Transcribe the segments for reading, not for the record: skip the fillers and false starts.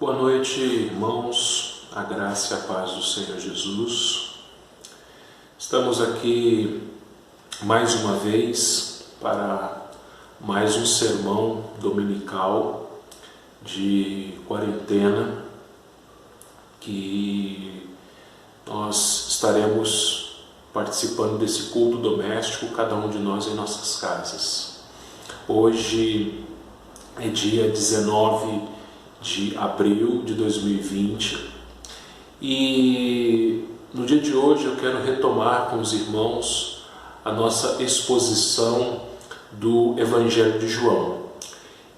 Boa noite, irmãos, a graça e a paz do Senhor Jesus. Estamos aqui mais uma vez para mais um sermão dominical de quarentena que nós estaremos participando desse culto doméstico, cada um de nós em nossas casas. Hoje é dia 19 de abril de 2020 e no dia de hoje eu quero retomar com os irmãos a nossa exposição do Evangelho de João.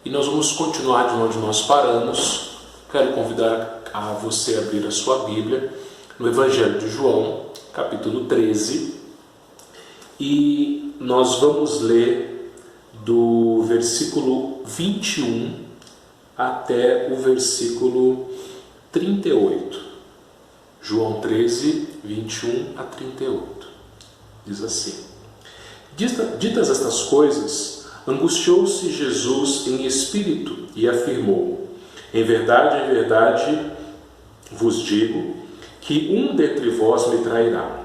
E nós vamos continuar de onde nós paramos. Quero convidar a você a abrir a sua Bíblia no Evangelho de João, capítulo 13, e nós vamos ler do versículo 21 até o versículo 38. João 13, 21 a 38. Diz assim: Ditas estas coisas, angustiou-se Jesus em espírito e afirmou: em verdade, vos digo, que um dentre vós me trairá.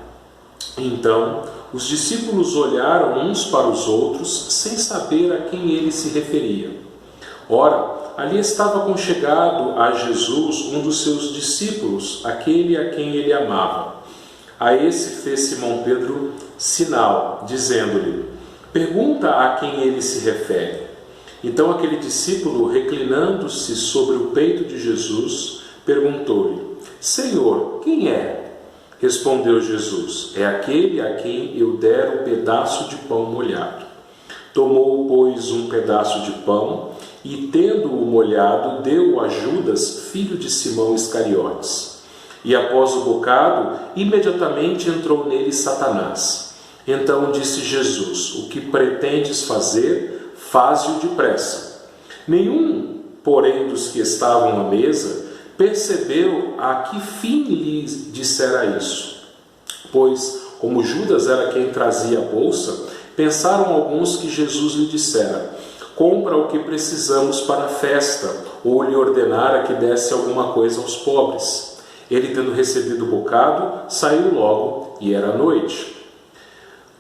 Então, os discípulos olharam uns para os outros, sem saber a quem ele se referia. Ora, ali estava conchegado a Jesus um dos seus discípulos, aquele a quem ele amava. A esse fez Simão Pedro sinal, dizendo-lhe: pergunta a quem ele se refere. Então aquele discípulo, reclinando-se sobre o peito de Jesus, perguntou-lhe: Senhor, quem é? Respondeu Jesus: é aquele a quem eu der um pedaço de pão molhado. Tomou, pois, um pedaço de pão e, tendo-o molhado, deu-o a Judas, filho de Simão Iscariotes. E após o bocado, imediatamente entrou nele Satanás. Então disse Jesus: o que pretendes fazer, faze-o depressa. Nenhum, porém, dos que estavam à mesa percebeu a que fim lhe dissera isso. Pois, como Judas era quem trazia a bolsa, pensaram alguns que Jesus lhe dissera: compra o que precisamos para a festa, ou lhe ordenara que desse alguma coisa aos pobres. Ele, tendo recebido o bocado, saiu logo, e era noite.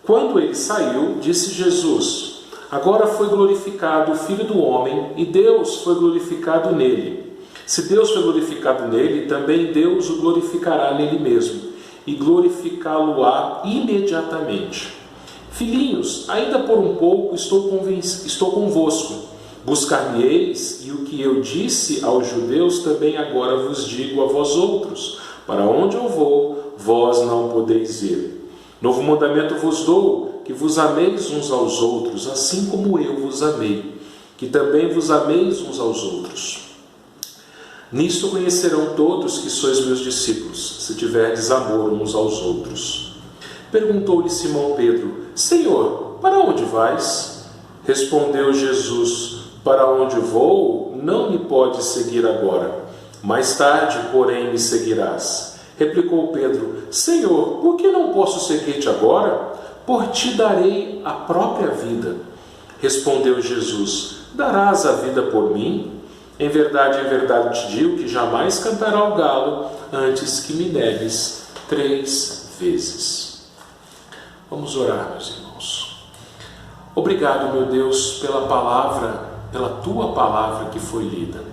Quando ele saiu, disse Jesus: agora foi glorificado o Filho do Homem, e Deus foi glorificado nele. Se Deus foi glorificado nele, também Deus o glorificará nele mesmo, e glorificá-lo-á imediatamente. Filhinhos, ainda por um pouco estou convosco. Buscar-me-eis, e o que eu disse aos judeus também agora vos digo a vós outros: para onde eu vou, vós não podeis ir. Novo mandamento vos dou, que vos ameis uns aos outros, assim como eu vos amei, que também vos ameis uns aos outros. Nisto conhecerão todos que sois meus discípulos, se tiverdes amor uns aos outros. Perguntou-lhe Simão Pedro: Senhor, para onde vais? Respondeu Jesus: para onde vou, não me podes seguir agora. Mais tarde, porém, me seguirás. Replicou Pedro: Senhor, por que não posso seguir-te agora? Por ti darei a própria vida. Respondeu Jesus: darás a vida por mim? Em verdade te digo que jamais cantará o galo antes que me negues 3 vezes. Vamos orar, meus irmãos. Obrigado, meu Deus, pela palavra, pela Tua palavra que foi lida.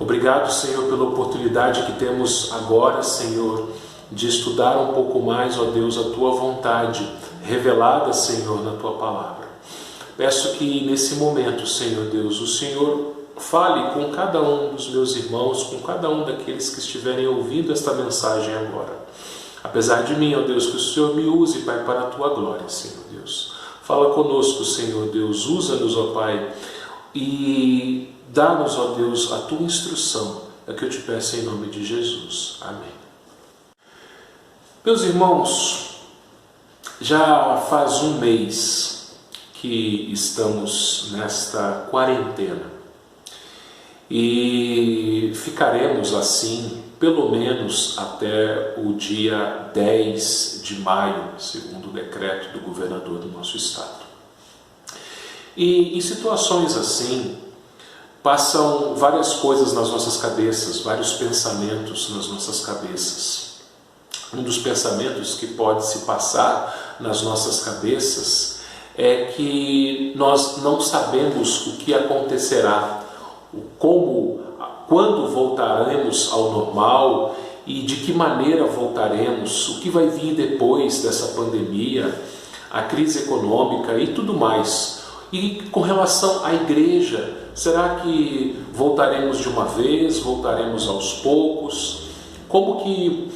Obrigado, Senhor, pela oportunidade que temos agora, Senhor, de estudar um pouco mais, ó Deus, a Tua vontade revelada, Senhor, na Tua palavra. Peço que nesse momento, Senhor Deus, o Senhor fale com cada um dos meus irmãos, com cada um daqueles que estiverem ouvindo esta mensagem agora. Apesar de mim, ó Deus, que o Senhor me use, Pai, para a Tua glória, Senhor Deus. Fala conosco, Senhor Deus, usa-nos, ó Pai, e dá-nos, ó Deus, a Tua instrução. É o que eu te peço em nome de Jesus. Amém. Meus irmãos, já faz um mês que estamos nesta quarentena. E ficaremos assim, pelo menos até o dia 10 de maio, segundo o decreto do governador do nosso estado. E em situações assim, passam várias coisas nas nossas cabeças, vários pensamentos nas nossas cabeças. Um dos pensamentos que pode se passar nas nossas cabeças é que nós não sabemos o que acontecerá, quando voltaremos ao normal e de que maneira voltaremos, o que vai vir depois dessa pandemia, a crise econômica e tudo mais. E com relação à igreja, será que voltaremos de uma vez, voltaremos aos poucos? Como que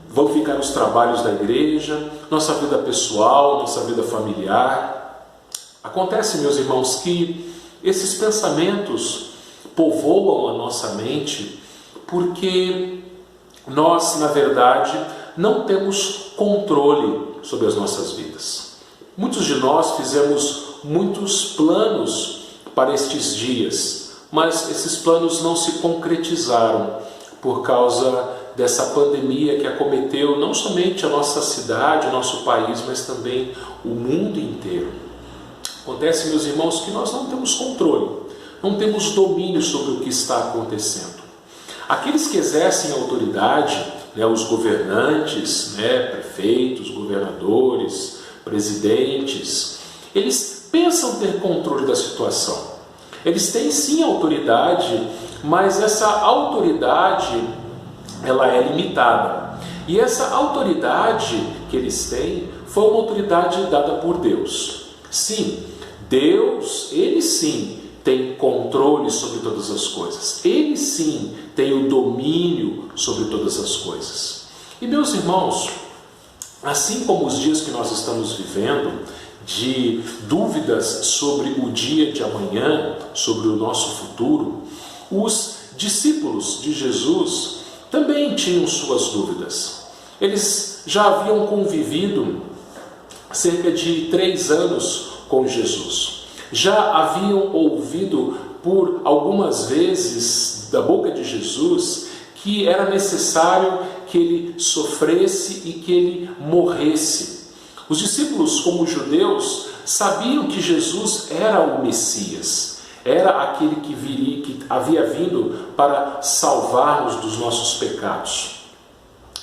vão ficar os trabalhos da igreja, nossa vida pessoal, nossa vida familiar? Acontece, meus irmãos, que esses pensamentos povoam a nossa mente porque nós, na verdade, não temos controle sobre as nossas vidas. Muitos de nós fizemos muitos planos para estes dias, mas esses planos não se concretizaram por causa dessa pandemia que acometeu não somente a nossa cidade, o nosso país, mas também o mundo inteiro. Acontece, meus irmãos, que nós não temos controle, não temos domínio sobre o que está acontecendo. Aqueles que exercem autoridade, os governantes, prefeitos, governadores, presidentes, eles pensam ter controle da situação. Eles têm sim autoridade, mas essa autoridade ela é limitada. E essa autoridade que eles têm foi uma autoridade dada por Deus. Sim, Deus, Ele sim tem controle sobre todas as coisas. Ele sim tem o domínio sobre todas as coisas. E meus irmãos, assim como os dias que nós estamos vivendo, de dúvidas sobre o dia de amanhã, sobre o nosso futuro, os discípulos de Jesus também tinham suas dúvidas. Eles já haviam convivido cerca de 3 anos com Jesus. Já haviam ouvido por algumas vezes da boca de Jesus que era necessário que ele sofresse e que ele morresse. Os discípulos, como judeus, sabiam que Jesus era o Messias, era aquele que havia vindo para salvar-nos dos nossos pecados.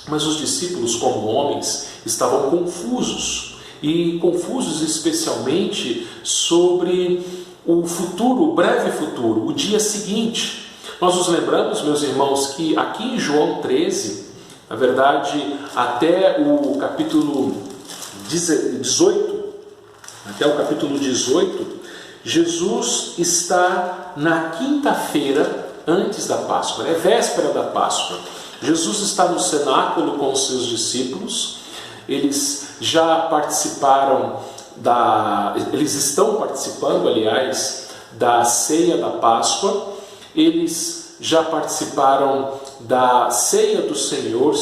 Mas os discípulos, como homens, estavam confusos, e confusos especialmente sobre o futuro, o breve futuro, o dia seguinte. Nós nos lembramos, meus irmãos, que aqui em João 13, na verdade, até o capítulo 18, Jesus está na quinta-feira antes da Páscoa, é véspera da Páscoa. Jesus está no cenáculo com os seus discípulos. Eles já participaram eles estão participando, aliás, da ceia da Páscoa. Eles já participaram da ceia do Senhor.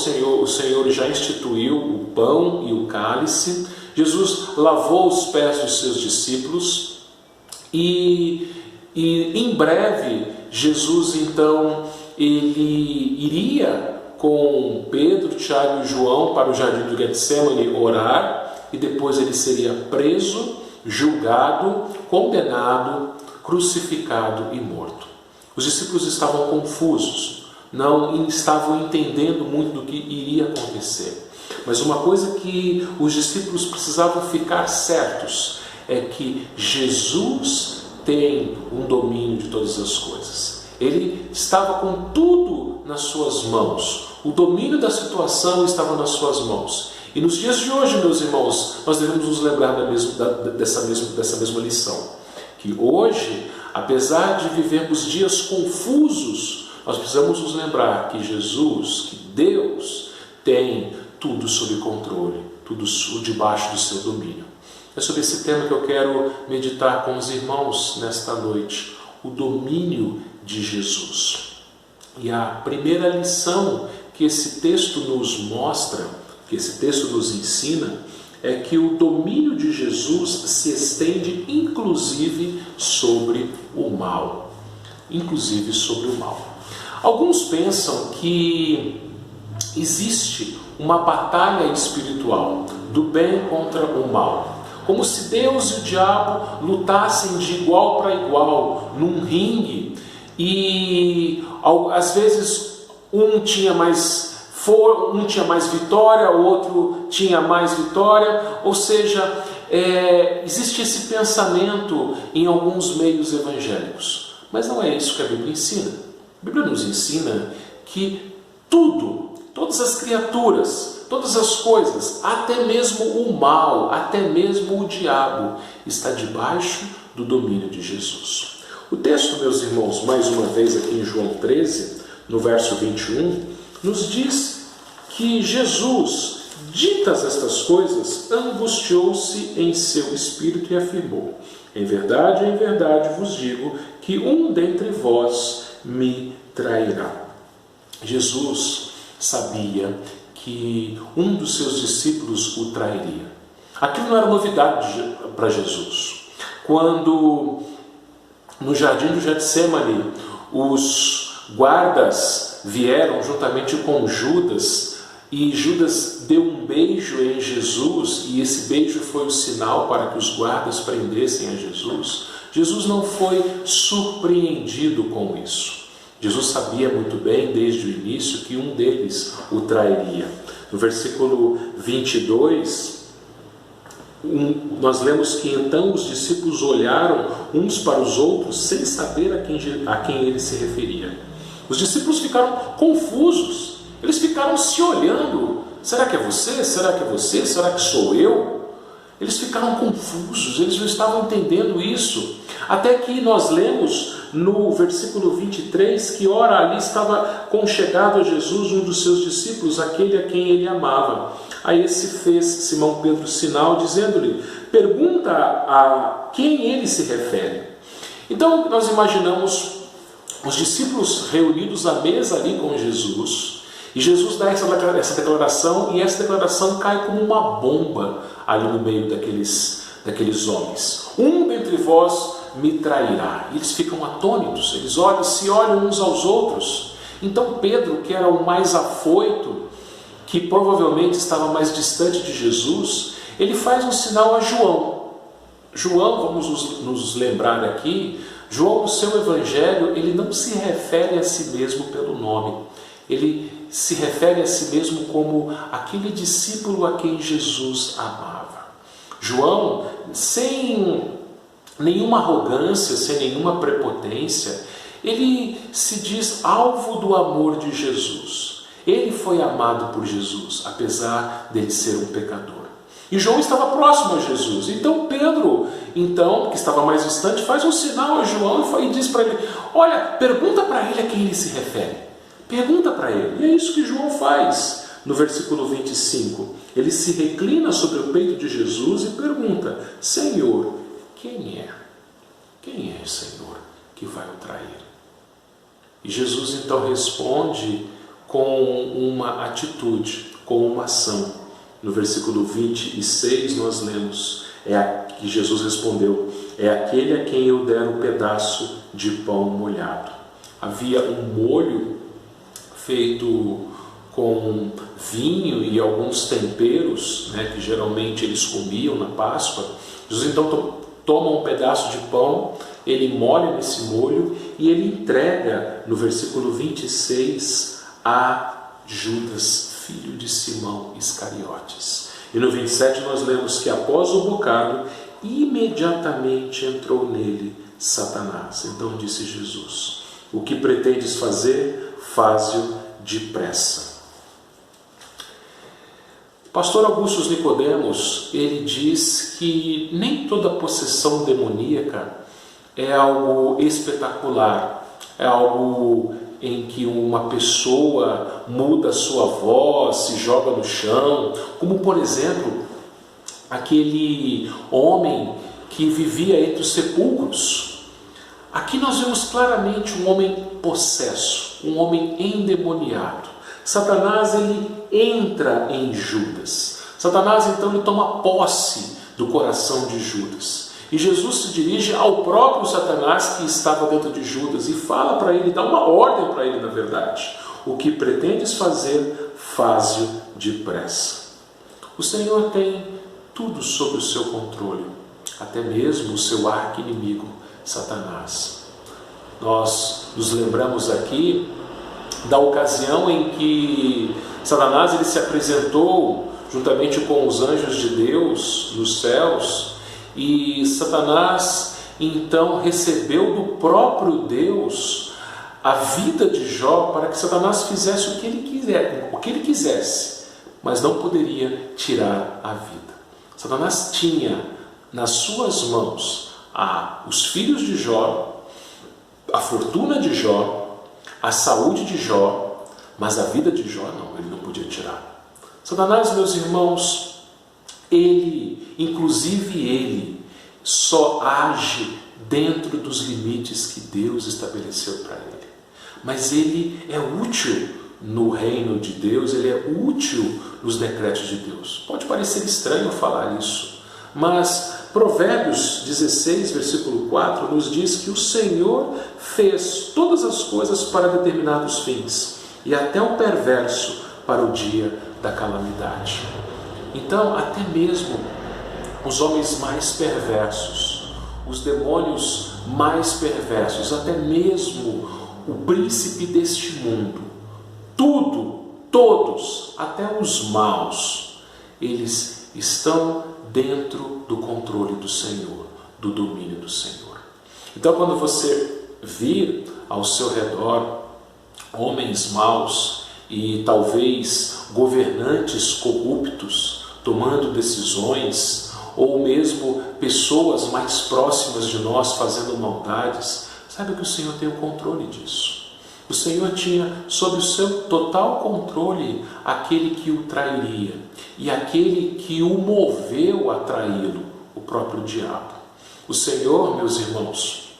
O Senhor já instituiu o pão e o cálice. Jesus lavou os pés dos seus discípulos e em breve Jesus então ele iria com Pedro, Tiago e João para o jardim do Getsemane orar, e depois ele seria preso, julgado, condenado, crucificado e morto. Os discípulos estavam confusos, não estavam entendendo muito do que iria acontecer. Mas uma coisa que os discípulos precisavam ficar certos é que Jesus tem um domínio de todas as coisas. Ele estava com tudo nas suas mãos. O domínio da situação estava nas suas mãos. E nos dias de hoje, meus irmãos, nós devemos nos lembrar dessa mesma lição. Que hoje, apesar de vivermos dias confusos, nós precisamos nos lembrar que Jesus, que Deus, tem tudo sob controle, tudo debaixo do seu domínio. É sobre esse tema que eu quero meditar com os irmãos nesta noite. O domínio de Jesus. E a primeira lição que esse texto nos mostra, que esse texto nos ensina, é que o domínio de Jesus se estende inclusive sobre o mal. Inclusive sobre o mal. Alguns pensam que existe uma batalha espiritual do bem contra o mal. Como se Deus e o diabo lutassem de igual para igual num ringue e às vezes um tinha mais vitória, o outro tinha mais vitória, ou seja, existe esse pensamento em alguns meios evangélicos, mas não é isso que a Bíblia ensina. A Bíblia nos ensina que todas as criaturas, todas as coisas, até mesmo o mal, até mesmo o diabo, está debaixo do domínio de Jesus. O texto, meus irmãos, mais uma vez aqui em João 13, no verso 21, nos diz que Jesus, ditas estas coisas, angustiou-se em seu espírito e afirmou: em verdade vos digo que um dentre vós me trairá. Jesus sabia que um dos seus discípulos o trairia. Aquilo não era novidade para Jesus. Quando no jardim do Getsemane os guardas vieram juntamente com Judas, e Judas deu um beijo em Jesus, e esse beijo foi o sinal para que os guardas prendessem a Jesus, Jesus não foi surpreendido com isso. Jesus sabia muito bem desde o início que um deles o trairia. No versículo 22, nós lemos que então os discípulos olharam uns para os outros sem saber a quem ele se referia. Os discípulos ficaram confusos, eles ficaram se olhando. Será que é você? Será que é você? Será que sou eu? Eles ficaram confusos, eles não estavam entendendo isso. Até que nós lemos no versículo 23 que ora ali estava conchegado a Jesus um dos seus discípulos, aquele a quem ele amava. A esse fez Simão Pedro sinal, dizendo-lhe: pergunta a quem ele se refere. Então nós imaginamos os discípulos reunidos à mesa ali com Jesus, e Jesus dá essa declaração, e essa declaração cai como uma bomba ali no meio daqueles homens. Um dentre vós me trairá. E eles ficam atônitos, eles se olham uns aos outros. Então Pedro, que era o mais afoito, que provavelmente estava mais distante de Jesus, ele faz um sinal a João. João, vamos nos lembrar aqui, João, no seu evangelho, ele não se refere a si mesmo pelo nome. Ele se refere a si mesmo como aquele discípulo a quem Jesus amava. João, sem nenhuma arrogância, sem nenhuma prepotência, ele se diz alvo do amor de Jesus. Ele foi amado por Jesus, apesar dele ser um pecador. E João estava próximo a Jesus. Então Pedro, que estava mais distante, faz um sinal a João e diz para ele: olha, pergunta para ele a quem ele se refere. Pergunta para ele. E é isso que João faz. No versículo 25, ele se reclina sobre o peito de Jesus e pergunta: Senhor, quem é? Quem é, Senhor, que vai o trair? E Jesus então responde com uma atitude, com uma ação. No versículo 26 nós lemos que Jesus respondeu: é aquele a quem eu der um pedaço de pão molhado. Havia um molho feito com vinho e alguns temperos, que geralmente eles comiam na Páscoa. Jesus então toma um pedaço de pão, ele molha nesse molho e ele entrega, no versículo 26, a Judas, filho de Simão Iscariotes. E no 27 nós lemos que após o bocado, imediatamente entrou nele Satanás. Então disse Jesus: o que pretendes fazer, faze-o depressa. Pastor Augusto Nicodemos, ele diz que nem toda possessão demoníaca é algo espetacular, é algo em que uma pessoa muda a sua voz, se joga no chão, como por exemplo, aquele homem que vivia entre os sepulcros. Aqui nós vemos claramente um homem possesso, um homem endemoniado. Satanás, ele entra em Judas. Satanás, então, ele toma posse do coração de Judas. E Jesus se dirige ao próprio Satanás que estava dentro de Judas e fala para ele, dá uma ordem para ele, na verdade: o que pretendes fazer, faze-o depressa. O Senhor tem tudo sob o seu controle, até mesmo o seu arqui-inimigo, Satanás. Nós nos lembramos aqui da ocasião em que Satanás ele se apresentou juntamente com os anjos de Deus nos céus, e Satanás então recebeu do próprio Deus a vida de Jó para que Satanás fizesse o que ele quisesse, mas não poderia tirar a vida. Satanás tinha nas suas mãos os filhos de Jó, a fortuna de Jó, a saúde de Jó, mas a vida de Jó não, ele não podia tirar. Satanás, meus irmãos, inclusive ele, só age dentro dos limites que Deus estabeleceu para ele. Mas ele é útil no reino de Deus, ele é útil nos decretos de Deus. Pode parecer estranho falar isso, mas Provérbios 16, versículo 4, nos diz que o Senhor fez todas as coisas para determinados fins, e até o perverso para o dia da calamidade. Então, até mesmo os homens mais perversos, os demônios mais perversos, até mesmo o príncipe deste mundo, todos, até os maus, eles estão dentro do controle do Senhor, do domínio do Senhor. Então, quando você vir ao seu redor homens maus e talvez governantes corruptos tomando decisões, ou mesmo pessoas mais próximas de nós fazendo maldades, saiba que o Senhor tem o controle disso. O Senhor tinha sob o seu total controle aquele que o trairia e aquele que o moveu a traí-lo, o próprio diabo. O Senhor, meus irmãos,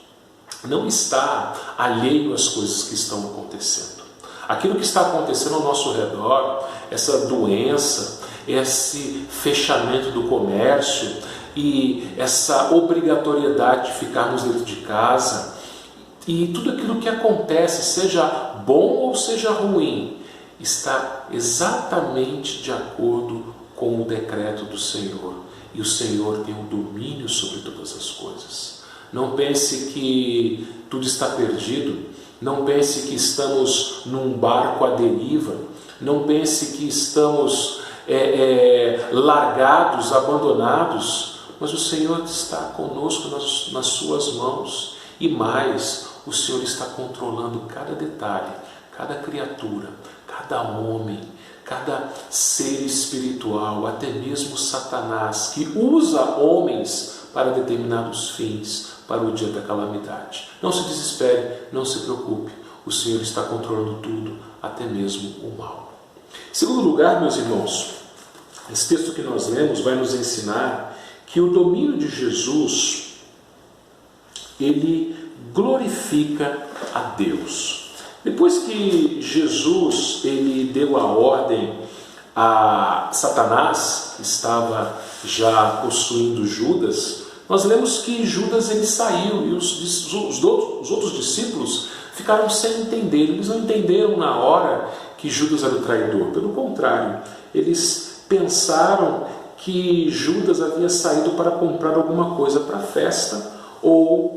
não está alheio às coisas que estão acontecendo. Aquilo que está acontecendo ao nosso redor, essa doença, esse fechamento do comércio e essa obrigatoriedade de ficarmos dentro de casa, e tudo aquilo que acontece, seja bom ou seja ruim, está exatamente de acordo com o decreto do Senhor. E o Senhor tem o domínio sobre todas as coisas. Não pense que tudo está perdido. Não pense que estamos num barco à deriva. Não pense que estamos largados, abandonados. Mas o Senhor está conosco nas suas mãos. E mais, o Senhor está controlando cada detalhe, cada criatura, cada homem, cada ser espiritual, até mesmo Satanás, que usa homens para determinados fins, para o dia da calamidade. Não se desespere, não se preocupe, o Senhor está controlando tudo, até mesmo o mal. Em segundo lugar, meus irmãos, esse texto que nós lemos vai nos ensinar que o domínio de Jesus, ele glorifica a Deus. Depois que Jesus ele deu a ordem a Satanás, que estava já possuindo Judas, nós lemos que Judas ele saiu e os outros discípulos ficaram sem entender. Eles não entenderam na hora que Judas era o traidor. Pelo contrário, eles pensaram que Judas havia saído para comprar alguma coisa para a festa ou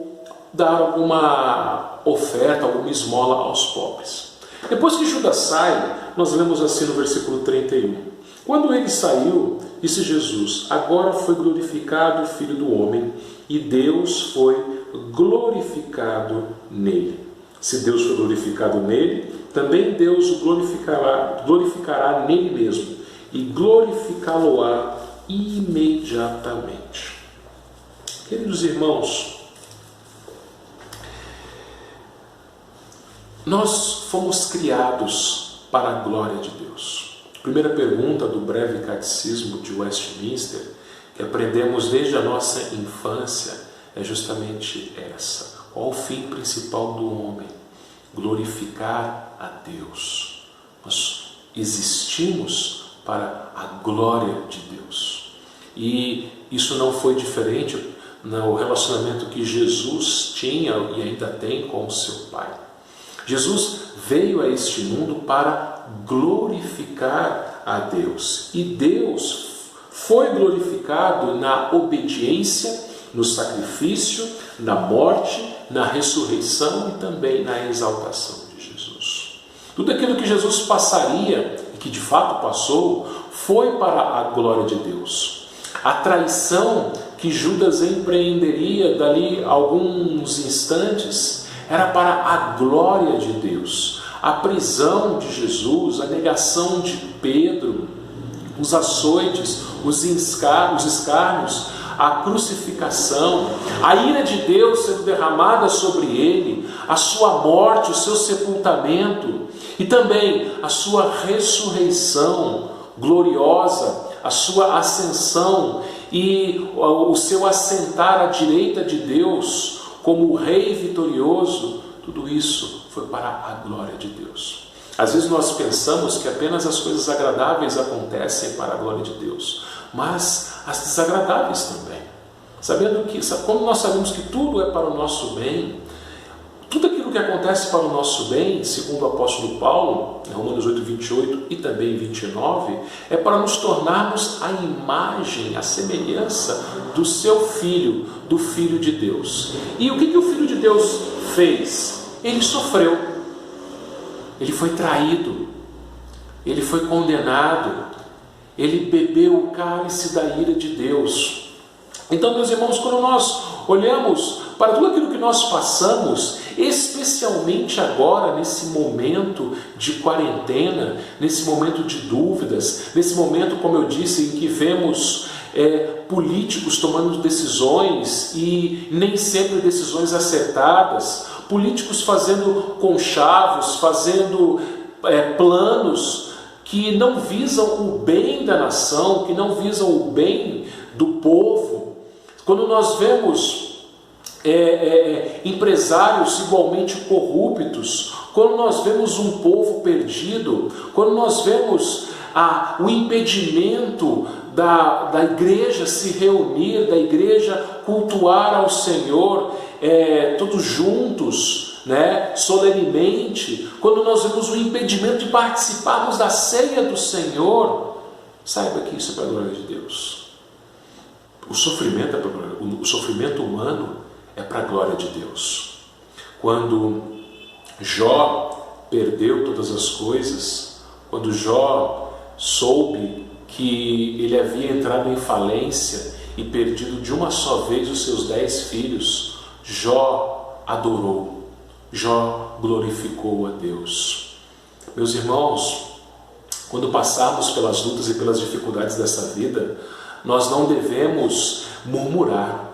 dar alguma oferta, alguma esmola aos pobres. Depois que Judas sai, nós lemos assim no versículo 31. Quando ele saiu, disse Jesus: agora foi glorificado o Filho do Homem, e Deus foi glorificado nele. Se Deus foi glorificado nele, também Deus o glorificará nele mesmo, e glorificá-lo-á imediatamente. Queridos irmãos, nós fomos criados para a glória de Deus. A primeira pergunta do breve catecismo de Westminster, que aprendemos desde a nossa infância, é justamente essa: qual o fim principal do homem? Glorificar a Deus. Nós existimos para a glória de Deus. E isso não foi diferente no relacionamento que Jesus tinha e ainda tem com o seu Pai. Jesus veio a este mundo para glorificar a Deus. E Deus foi glorificado na obediência, no sacrifício, na morte na ressurreição e também na exaltação de Jesus. Tudo aquilo que Jesus passaria, e que de fato passou, foi para a glória de Deus. A traição que Judas empreenderia dali a alguns instantes era para a glória de Deus. A prisão de Jesus, a negação de Pedro, os açoites, os escárnios, a crucificação, a ira de Deus sendo derramada sobre ele, a sua morte, o seu sepultamento e também a sua ressurreição gloriosa, a sua ascensão e o seu assentar à direita de Deus como o Rei vitorioso, tudo isso foi para a glória de Deus. Às vezes nós pensamos que apenas as coisas agradáveis acontecem para a glória de Deus, mas as desagradáveis também. Quando nós sabemos que tudo é para o nosso bem, tudo aquilo que acontece para o nosso bem, segundo o apóstolo Paulo, em Romanos 8, 28 e também 29, é para nos tornarmos a imagem, a semelhança do seu Filho, do Filho de Deus. E o que o Filho de Deus fez? Ele sofreu, ele foi traído, ele foi condenado, ele bebeu o cálice da ira de Deus. Então, meus irmãos, quando nós olhamos para tudo aquilo que nós passamos, especialmente agora, nesse momento de quarentena, nesse momento de dúvidas, nesse momento, como eu disse, em que vemos políticos tomando decisões e nem sempre decisões acertadas, políticos fazendo conchavos, fazendo planos que não visam o bem da nação, que não visam o bem do povo. Quando nós vemos empresários igualmente corruptos, quando nós vemos um povo perdido, quando nós vemos o impedimento da igreja se reunir, da igreja cultuar ao Senhor, todos juntos, solenemente, quando nós vemos o impedimento de participarmos da ceia do Senhor, saiba que isso é para a glória de Deus. O sofrimento humano é para a glória de Deus. Quando Jó perdeu todas as coisas, quando Jó soube que ele havia entrado em falência e perdido de uma só vez os seus 10 filhos, Jó adorou, Jó glorificou a Deus. Meus irmãos, quando passarmos pelas lutas e pelas dificuldades dessa vida, nós não devemos murmurar,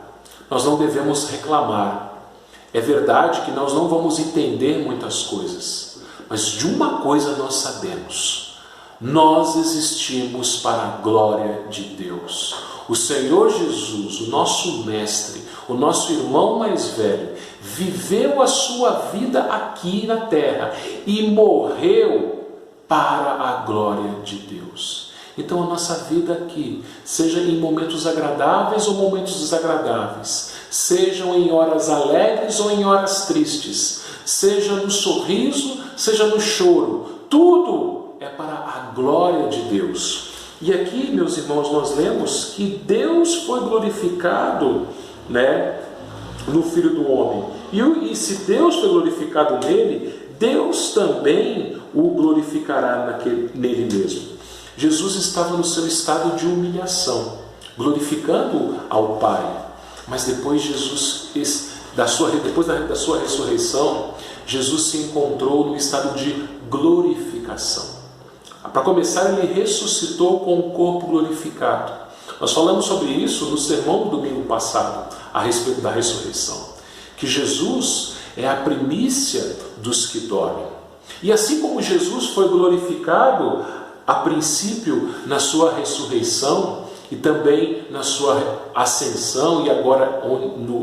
nós não devemos reclamar. É verdade que nós não vamos entender muitas coisas, mas de uma coisa nós sabemos: nós existimos para a glória de Deus. O Senhor Jesus, o nosso mestre, o nosso irmão mais velho, viveu a sua vida aqui na terra e morreu para a glória de Deus. Então a nossa vida aqui, seja em momentos agradáveis ou momentos desagradáveis, sejam em horas alegres ou em horas tristes, seja no sorriso, seja no choro, tudo é para a glória de Deus. E aqui, meus irmãos, nós lemos que Deus foi glorificado, no Filho do Homem. E se Deus foi glorificado nele, Deus também o glorificará nele mesmo. Jesus estava no seu estado de humilhação, glorificando ao Pai. Mas depois da sua ressurreição, Jesus se encontrou no estado de glorificação. Para começar, ele ressuscitou com o corpo glorificado. Nós falamos sobre isso no sermão do domingo passado, a respeito da ressurreição. Que Jesus é a primícia dos que dormem. E assim como Jesus foi glorificado a princípio na sua ressurreição e também na sua ascensão e agora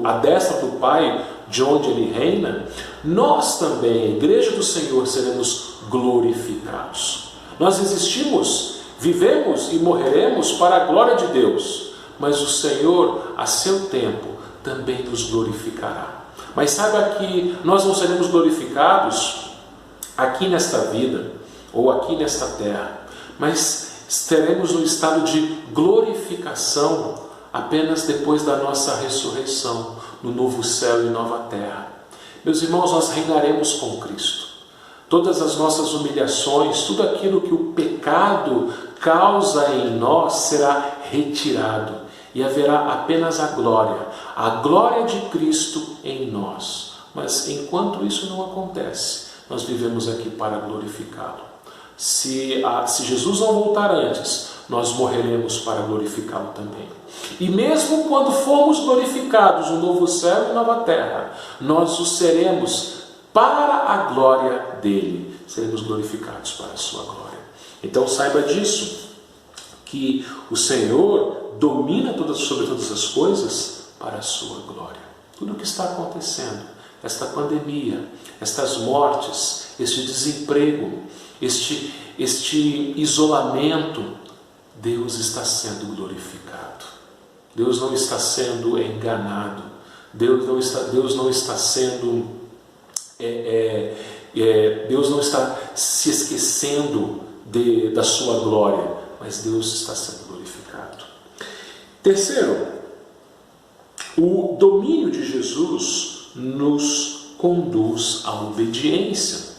à destra do Pai, de onde ele reina, nós também, a igreja do Senhor, seremos glorificados. Nós existimos, vivemos e morreremos para a glória de Deus, mas o Senhor, a seu tempo, também nos glorificará. Mas saiba que nós não seremos glorificados aqui nesta vida ou aqui nesta terra, mas estaremos no estado de glorificação apenas depois da nossa ressurreição, no novo céu e nova terra. Meus irmãos, nós reinaremos com Cristo. Todas as nossas humilhações, tudo aquilo que o pecado causa em nós será retirado e haverá apenas a glória de Cristo em nós. Mas enquanto isso não acontece, nós vivemos aqui para glorificá-lo. Se Jesus não voltar antes, nós morreremos para glorificá-lo também. E mesmo quando formos glorificados no novo céu e nova terra, nós o seremos para a glória dele. Seremos glorificados para a sua glória. Então saiba disso, que o Senhor domina sobre todas as coisas para a sua glória. Tudo o que está acontecendo, esta pandemia, estas mortes, este desemprego, este isolamento, Deus está sendo glorificado. Deus não está sendo enganado. Deus não está se esquecendo da sua glória, mas Deus está sendo glorificado. Terceiro, o domínio de Jesus nos conduz à obediência.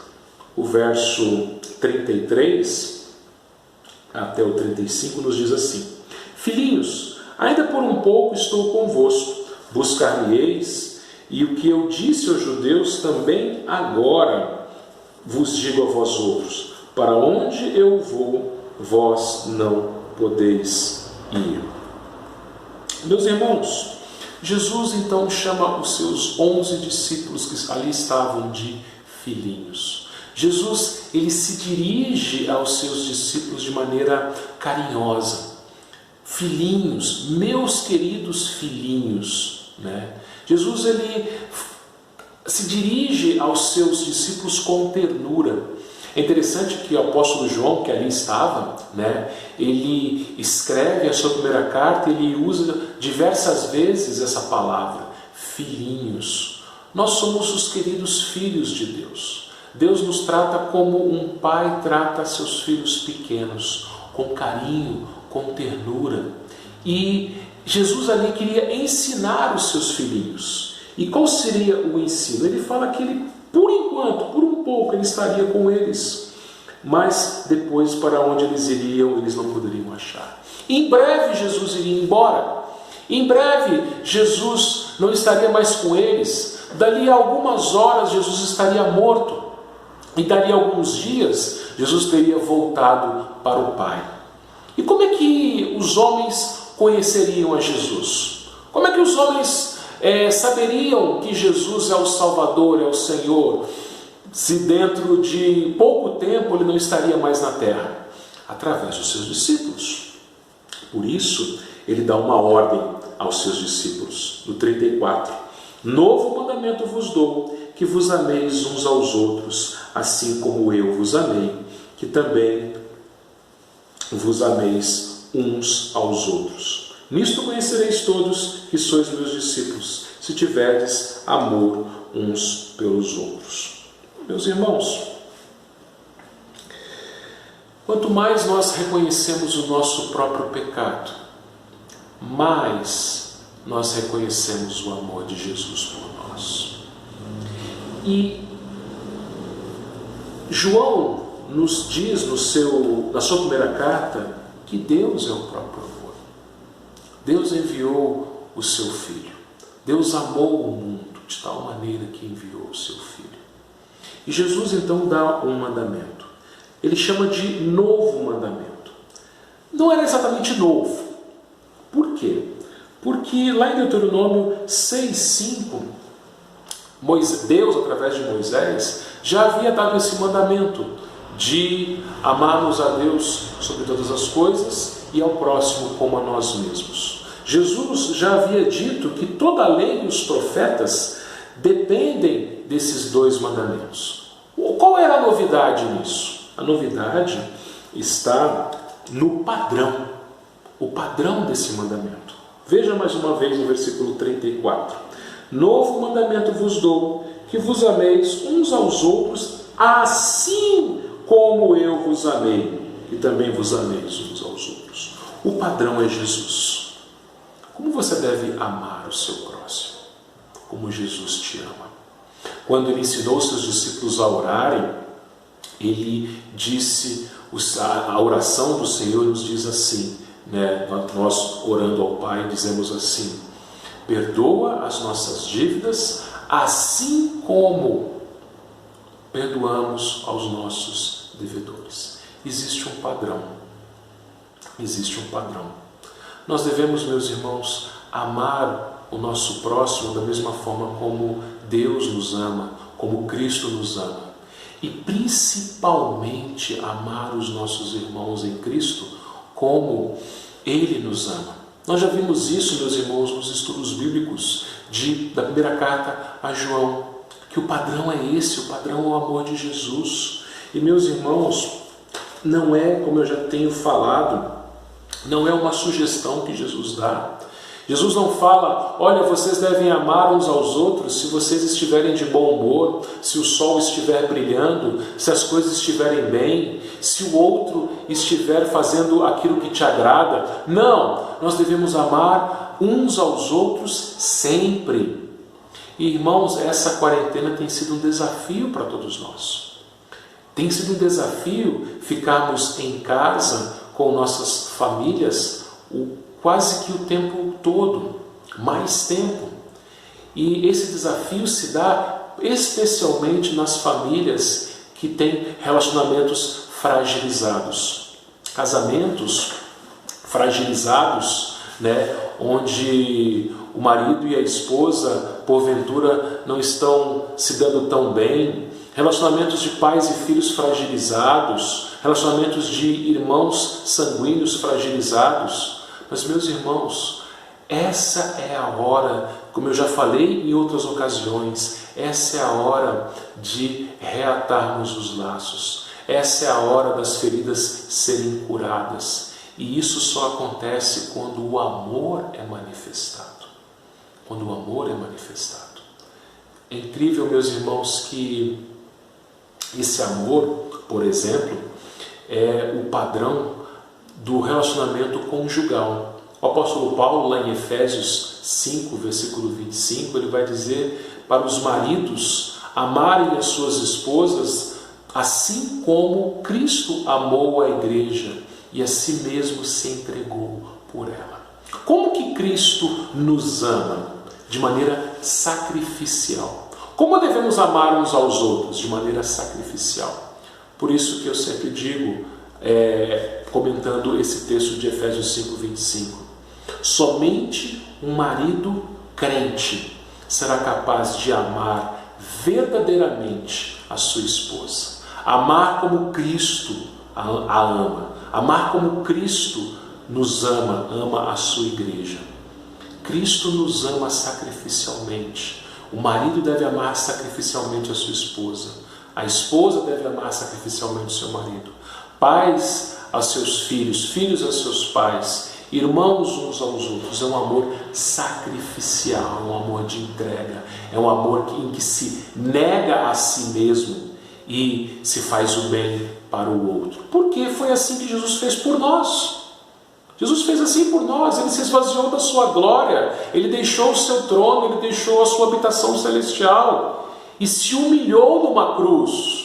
O verso 33 até o 35 nos diz assim: Filhinhos, ainda por um pouco estou convosco, buscar-me-eis, e o que eu disse aos judeus também agora vos digo a vós outros: para onde eu vou, vós não podeis ir. Meus irmãos, Jesus então chama os seus 11 discípulos que ali estavam de filhinhos. Jesus, ele se dirige aos seus discípulos de maneira carinhosa. Filhinhos, meus queridos filhinhos, né? Jesus, ele se dirige aos seus discípulos com ternura. É interessante que o apóstolo João, que ali estava, né, ele escreve a sua primeira carta, ele usa diversas vezes essa palavra, filhinhos. Nós somos os queridos filhos de Deus. Deus nos trata como um pai trata seus filhos pequenos, com carinho, com ternura. E Jesus ali queria ensinar os seus filhinhos. E qual seria o ensino? Ele fala que ele, por enquanto, por um pouco, ele estaria com eles. Mas depois, para onde eles iriam, eles não poderiam achar. Em breve, Jesus iria embora. Em breve, Jesus não estaria mais com eles. Dali a algumas horas, Jesus estaria morto. E dali a alguns dias, Jesus teria voltado para o Pai. E como é que os homens conheceriam a Jesus? Como é que os homens saberiam que Jesus é o Salvador, é o Senhor, se dentro de pouco tempo ele não estaria mais na terra? Através dos seus discípulos. Por isso, ele dá uma ordem aos seus discípulos. No 34, novo mandamento vos dou, que vos ameis uns aos outros, assim como eu vos amei, que também vos ameis uns aos outros. Nisto conhecereis todos que sois meus discípulos, se tiverdes amor uns pelos outros. Meus irmãos, quanto mais nós reconhecemos o nosso próprio pecado, mais nós reconhecemos o amor de Jesus por nós. E João nos diz na sua primeira carta que Deus é o próprio amor. Deus enviou o seu Filho. Deus amou o mundo de tal maneira que enviou o seu Filho. E Jesus então dá um mandamento. Ele chama de novo mandamento. Não era exatamente novo. Por quê? Porque lá em Deuteronômio 6:5, Deus, através de Moisés, já havia dado esse mandamento de amarmos a Deus sobre todas as coisas e ao próximo como a nós mesmos. Jesus já havia dito que toda a lei e os profetas dependem desses dois mandamentos. Qual era a novidade nisso? A novidade está no padrão, o padrão desse mandamento. Veja mais uma vez no versículo 34. Novo mandamento vos dou, que vos ameis uns aos outros, assim como eu vos amei, e também vos ameis uns aos outros. O padrão é Jesus. Como você deve amar o seu próximo? Como Jesus te ama. Quando ele ensinou seus discípulos a orarem, ele disse, a oração do Senhor nos diz assim, né? Nós orando ao Pai dizemos assim: perdoa as nossas dívidas, assim como perdoamos aos nossos devedores. Existe um padrão. Existe um padrão. Nós devemos, meus irmãos, amar o nosso próximo da mesma forma como Deus nos ama, como Cristo nos ama. E principalmente amar os nossos irmãos em Cristo como Ele nos ama. Nós já vimos isso, meus irmãos, nos estudos bíblicos da primeira carta a João, que o padrão é esse, o padrão é o amor de Jesus. E, meus irmãos, não é, como eu já tenho falado, não é uma sugestão que Jesus dá. Jesus não fala, olha, vocês devem amar uns aos outros se vocês estiverem de bom humor, se o sol estiver brilhando, se as coisas estiverem bem, se o outro estiver fazendo aquilo que te agrada. Não, nós devemos amar uns aos outros sempre. E, irmãos, essa quarentena tem sido um desafio para todos nós. Tem sido um desafio ficarmos em casa com nossas famílias quase que o tempo todo, mais tempo. E esse desafio se dá especialmente nas famílias que têm relacionamentos fragilizados. Casamentos fragilizados, né, onde o marido e a esposa, porventura, não estão se dando tão bem. Relacionamentos de pais e filhos fragilizados, relacionamentos de irmãos sanguíneos fragilizados. Mas, meus irmãos, essa é a hora, como eu já falei em outras ocasiões, essa é a hora de reatarmos os laços. Essa é a hora das feridas serem curadas. E isso só acontece quando o amor é manifestado. Quando o amor é manifestado. É incrível, meus irmãos, que esse amor, por exemplo, é o padrão do relacionamento conjugal. O apóstolo Paulo, lá em Efésios 5, versículo 25, ele vai dizer para os maridos amarem as suas esposas assim como Cristo amou a igreja e a si mesmo se entregou por ela. Como que Cristo nos ama? De maneira sacrificial. Como devemos amar uns aos outros? De maneira sacrificial. Por isso que eu sempre digo, comentando esse texto de Efésios 5, 25, somente um marido crente será capaz de amar verdadeiramente a sua esposa. Amar como Cristo a ama. Amar como Cristo nos ama, ama a sua igreja. Cristo nos ama sacrificialmente. O marido deve amar sacrificialmente a sua esposa. A esposa deve amar sacrificialmente o seu marido. Pais aos seus filhos, filhos aos seus pais, irmãos uns aos outros. É um amor sacrificial, um amor de entrega. É um amor em que se nega a si mesmo e se faz o bem para o outro. Porque foi assim que Jesus fez por nós. Jesus fez assim por nós. Ele se esvaziou da sua glória, ele deixou o seu trono, ele deixou a sua habitação celestial e se humilhou numa cruz.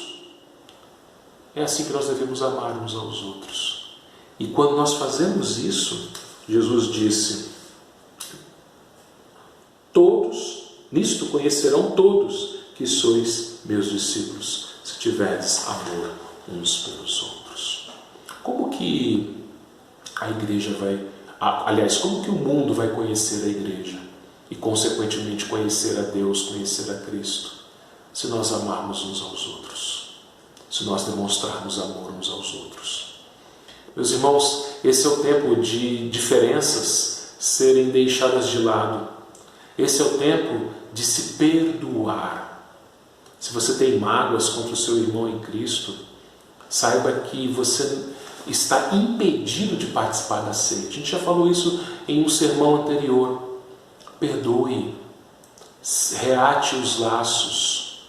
É assim que nós devemos amar uns aos outros. E quando nós fazemos isso, Jesus disse: todos, nisto conhecerão todos que sois meus discípulos, se tiverdes amor uns pelos outros. Como que a igreja como que o mundo vai conhecer a igreja e consequentemente conhecer a Deus, conhecer a Cristo? Se nós amarmos uns aos outros, se nós demonstrarmos amor uns aos outros. Meus irmãos, esse é o tempo de diferenças serem deixadas de lado. Esse é o tempo de se perdoar. Se você tem mágoas contra o seu irmão em Cristo, saiba que você está impedido de participar da ceia. A gente já falou isso em um sermão anterior. Perdoe, reate os laços,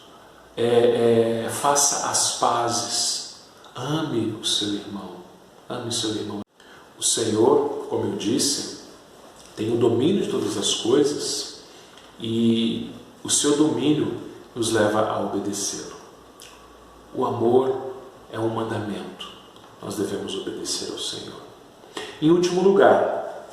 faça as pazes, ame o seu irmão, ame o seu irmão. O Senhor, como eu disse, tem o domínio de todas as coisas e o seu domínio nos leva a obedecê-lo. O amor é um mandamento. Nós devemos obedecer ao Senhor. Em último lugar,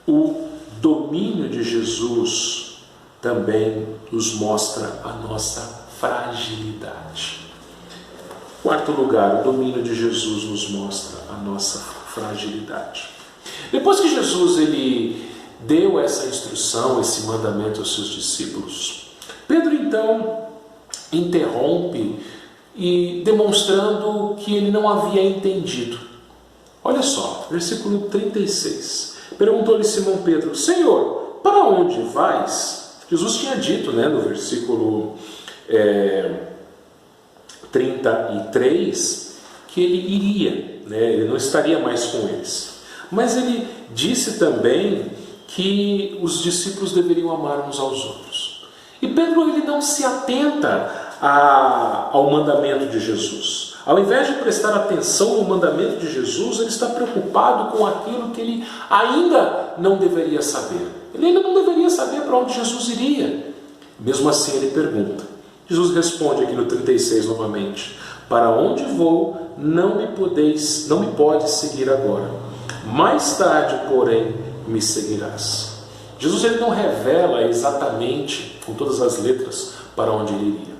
o domínio de Jesus também nos mostra a nossa fragilidade. Quarto lugar, o domínio de Jesus nos mostra a nossa fragilidade. Depois que Jesus ele deu essa instrução, esse mandamento aos seus discípulos, Pedro então interrompe e demonstrando que ele não havia entendido. Olha só, versículo 36. Perguntou-lhe Simão Pedro: Senhor, para onde vais? Jesus tinha dito, no versículo 33, que ele iria, ele não estaria mais com eles. Mas ele disse também que os discípulos deveriam amar uns aos outros. E Pedro ele não se atenta ao mandamento de Jesus. Ao invés de prestar atenção no mandamento de Jesus, ele está preocupado com aquilo que ele ainda não deveria saber. Ele ainda não deveria saber para onde Jesus iria. Mesmo assim ele pergunta. Jesus responde aqui no 36 novamente: para onde vou, não me podes seguir agora. Mais tarde, porém, me seguirás. Jesus ele não revela exatamente, com todas as letras, para onde ele iria.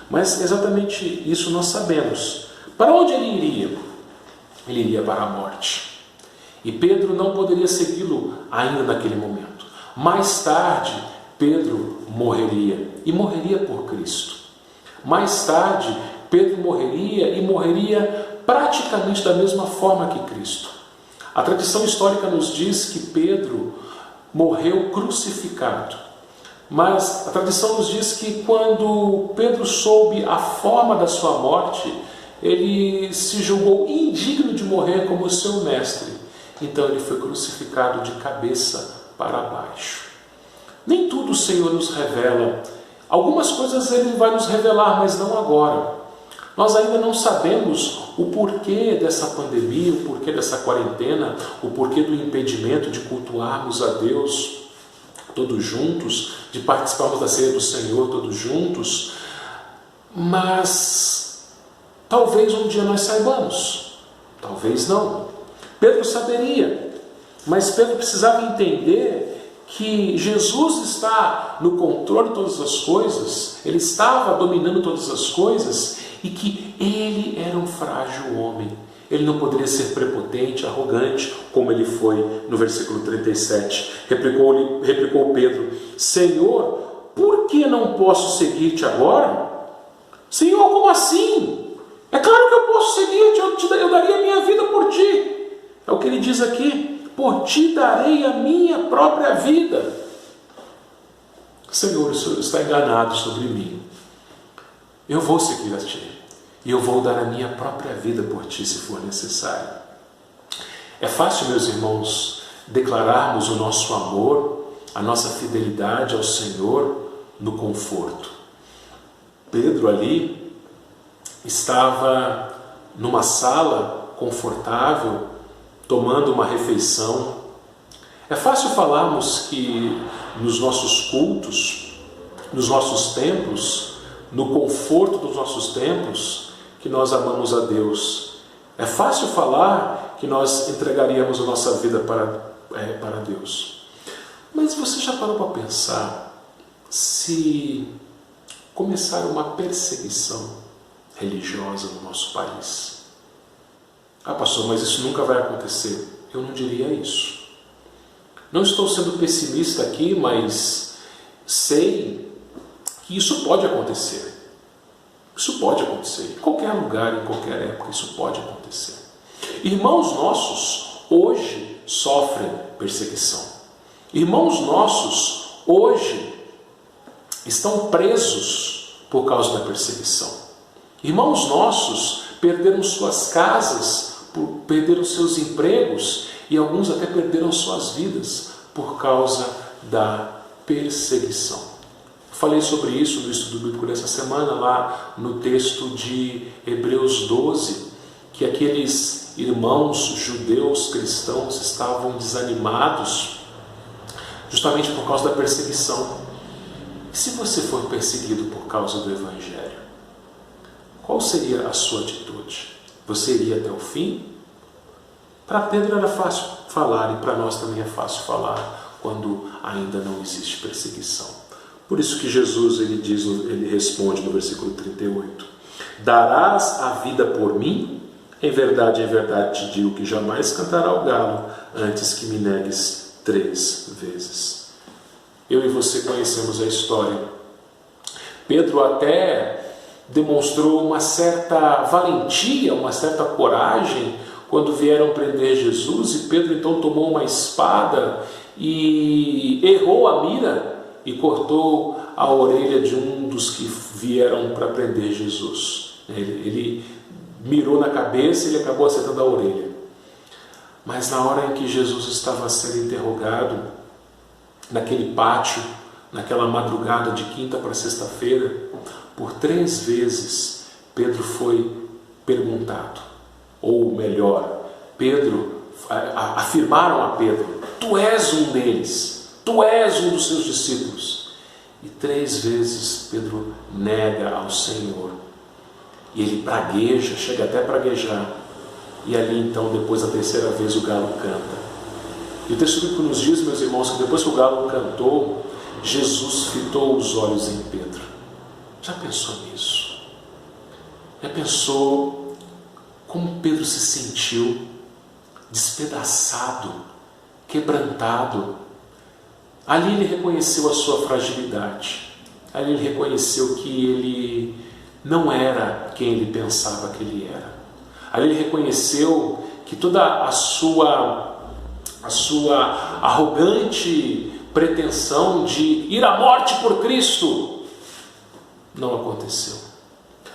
Mas exatamente isso nós sabemos. Para onde ele iria? Ele iria para a morte. E Pedro não poderia segui-lo ainda naquele momento. Mais tarde, Pedro morreria. E morreria por Cristo. Mais tarde, Pedro morreria e morreria praticamente da mesma forma que Cristo. A tradição histórica nos diz que Pedro morreu crucificado. Mas a tradição nos diz que quando Pedro soube a forma da sua morte, ele se julgou indigno de morrer como o seu mestre. Então ele foi crucificado de cabeça para baixo. Nem tudo o Senhor nos revela. Algumas coisas ele vai nos revelar, mas não agora. Nós ainda não sabemos o porquê dessa pandemia, o porquê dessa quarentena, o porquê do impedimento de cultuarmos a Deus todos juntos, de participarmos da ceia do Senhor todos juntos, mas talvez um dia nós saibamos, talvez não. Pedro saberia, mas Pedro precisava entender que Jesus está no controle de todas as coisas, ele estava dominando todas as coisas e que ele era um frágil homem. Ele não poderia ser prepotente, arrogante, como ele foi no versículo 37. Replicou Pedro: Senhor, por que não posso seguir-te agora? Senhor, como assim? É claro que eu posso seguir-te, eu daria a minha vida por ti. É o que ele diz aqui: por ti darei a minha própria vida. Senhor, o Senhor está enganado sobre mim. Eu vou seguir a ti. E eu vou dar a minha própria vida por ti, se for necessário. É fácil, meus irmãos, declararmos o nosso amor, a nossa fidelidade ao Senhor no conforto. Pedro ali estava numa sala confortável, tomando uma refeição. É fácil falarmos que nos nossos cultos, nos nossos templos, no conforto dos nossos templos, que nós amamos a Deus. É fácil falar que nós entregaríamos a nossa vida para Deus. Mas você já parou para pensar se começar uma perseguição religiosa no nosso país? Ah, pastor, mas isso nunca vai acontecer. Eu não diria isso. Não estou sendo pessimista aqui, mas sei que isso pode acontecer. Isso pode acontecer. Em qualquer lugar, em qualquer época, isso pode acontecer. Irmãos nossos hoje sofrem perseguição. Irmãos nossos hoje estão presos por causa da perseguição. Irmãos nossos perderam suas casas, perderam seus empregos e alguns até perderam suas vidas por causa da perseguição. Falei sobre isso no estudo bíblico dessa semana, lá no texto de Hebreus 12, que aqueles irmãos judeus cristãos estavam desanimados justamente por causa da perseguição. E se você for perseguido por causa do Evangelho, qual seria a sua atitude? Você iria até o fim? Para Pedro era fácil falar, e para nós também é fácil falar quando ainda não existe perseguição. Por isso que Jesus ele responde no versículo 38: darás a vida por mim? Em verdade te digo que jamais cantará o galo antes que me negues 3 vezes. Eu e você conhecemos a história. Pedro até demonstrou uma certa valentia, uma certa coragem quando vieram prender Jesus, e Pedro então tomou uma espada e errou a mira e cortou a orelha de um dos que vieram para prender Jesus. Ele mirou na cabeça e ele acabou acertando a orelha. Mas na hora em que Jesus estava sendo interrogado, naquele pátio, naquela madrugada de quinta para sexta-feira, por 3 vezes Pedro foi perguntado, ou melhor, afirmaram a Pedro: tu és um deles, tu és um dos seus discípulos. E 3 vezes Pedro nega ao Senhor, e ele pragueja, chega até a praguejar, e ali então, depois da 3ª vez, o galo canta. E o texto bíblico nos diz, meus irmãos, que depois que o galo cantou, Jesus fitou os olhos em Pedro. Já pensou nisso? Já pensou como Pedro se sentiu despedaçado, quebrantado? Ali ele reconheceu a sua fragilidade. Ali ele reconheceu que ele não era quem ele pensava que ele era. Ali ele reconheceu que toda a sua arrogante pretensão de ir à morte por Cristo não aconteceu.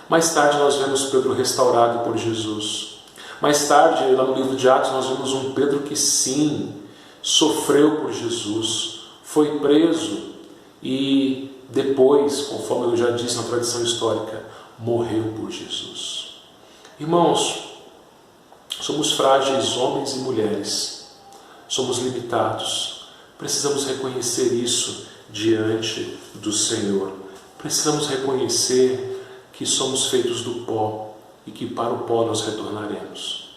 Mais tarde nós vemos Pedro restaurado por Jesus. Mais tarde, lá no livro de Atos, nós vemos um Pedro que sim, sofreu por Jesus, foi preso e depois, conforme eu já disse na tradição histórica, morreu por Jesus. Irmãos, somos frágeis, homens e mulheres, somos limitados, precisamos reconhecer isso diante do Senhor. Precisamos reconhecer que somos feitos do pó e que para o pó nós retornaremos.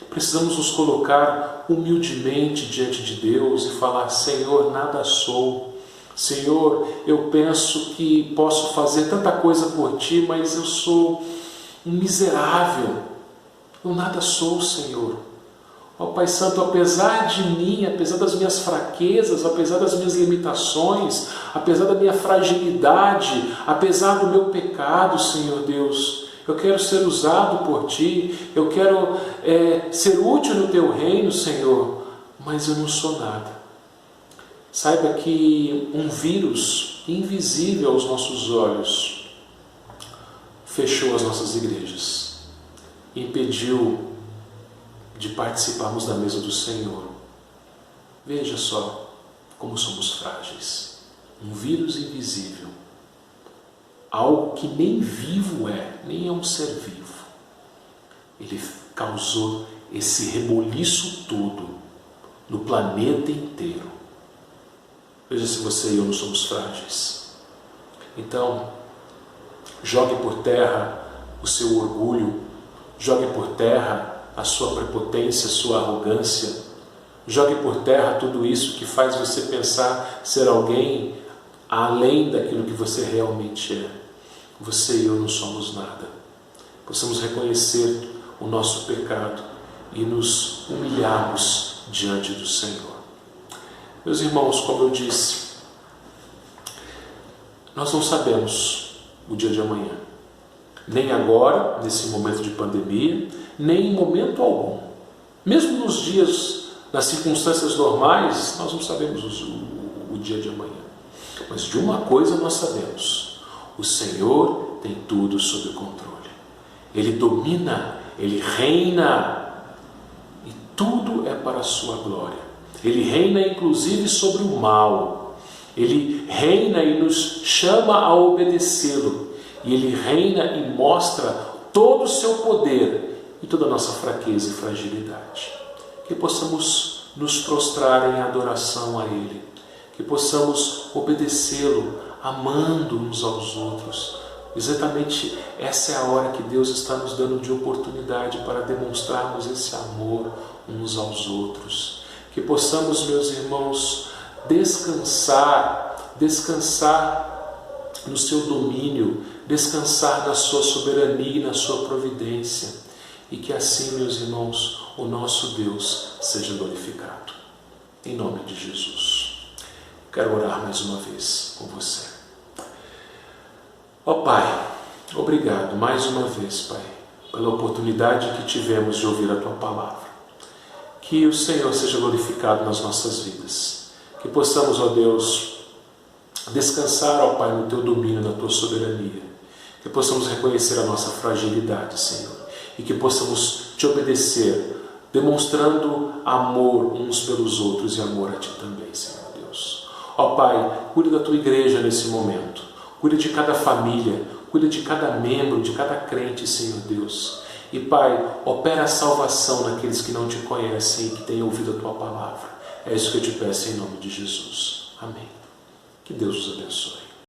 Precisamos nos colocar humildemente diante de Deus e falar: Senhor, nada sou. Senhor, eu penso que posso fazer tanta coisa por Ti, mas eu sou um miserável. Eu nada sou, Senhor. Ó Pai Santo, apesar de mim, apesar das minhas fraquezas, apesar das minhas limitações, apesar da minha fragilidade, apesar do meu pecado, Senhor Deus, eu quero ser usado por Ti, eu quero ser útil no Teu reino, Senhor, mas eu não sou nada. Saiba que um vírus invisível aos nossos olhos fechou as nossas igrejas, impediu de participarmos da mesa do Senhor. Veja só como somos frágeis. Um vírus invisível, algo que nem vivo é, nem é um ser vivo, ele causou esse reboliço todo no planeta inteiro. Veja se você e eu não somos frágeis. Então, jogue por terra o seu orgulho, jogue por terra a sua prepotência, a sua arrogância. Jogue por terra tudo isso que faz você pensar ser alguém além daquilo que você realmente é. Você e eu não somos nada. Possamos reconhecer o nosso pecado e nos humilharmos diante do Senhor. Meus irmãos, como eu disse, nós não sabemos o dia de amanhã. Nem agora, nesse momento de pandemia, nem em momento algum. Mesmo nos dias, nas circunstâncias normais, nós não sabemos o dia de amanhã. Mas de uma coisa nós sabemos: o Senhor tem tudo sob controle. Ele domina, Ele reina, e tudo é para a sua glória. Ele reina inclusive sobre o mal. Ele reina e nos chama a obedecê-lo. E Ele reina e mostra todo o seu poder e toda a nossa fraqueza e fragilidade. Que possamos nos prostrar em adoração a Ele, que possamos obedecê-lo, amando uns aos outros. Exatamente essa é a hora que Deus está nos dando de oportunidade para demonstrarmos esse amor uns aos outros. Que possamos, meus irmãos, descansar no seu domínio, descansar na sua soberania e na sua providência. E que assim, meus irmãos, o nosso Deus seja glorificado. Em nome de Jesus. Quero orar mais uma vez com você. Ó Pai, obrigado mais uma vez, Pai, pela oportunidade que tivemos de ouvir a Tua Palavra. Que o Senhor seja glorificado nas nossas vidas. Que possamos, ó Deus, descansar, ó Pai, no Teu domínio, na Tua soberania. Que possamos reconhecer a nossa fragilidade, Senhor. E que possamos Te obedecer, demonstrando amor uns pelos outros e amor a Ti também, Senhor Deus. Ó Pai, cuida da Tua igreja nesse momento. Cuida de cada família, cuida de cada membro, de cada crente, Senhor Deus. E Pai, opera a salvação naqueles que não Te conhecem e que têm ouvido a Tua palavra. É isso que eu Te peço em nome de Jesus. Amém. Que Deus os abençoe.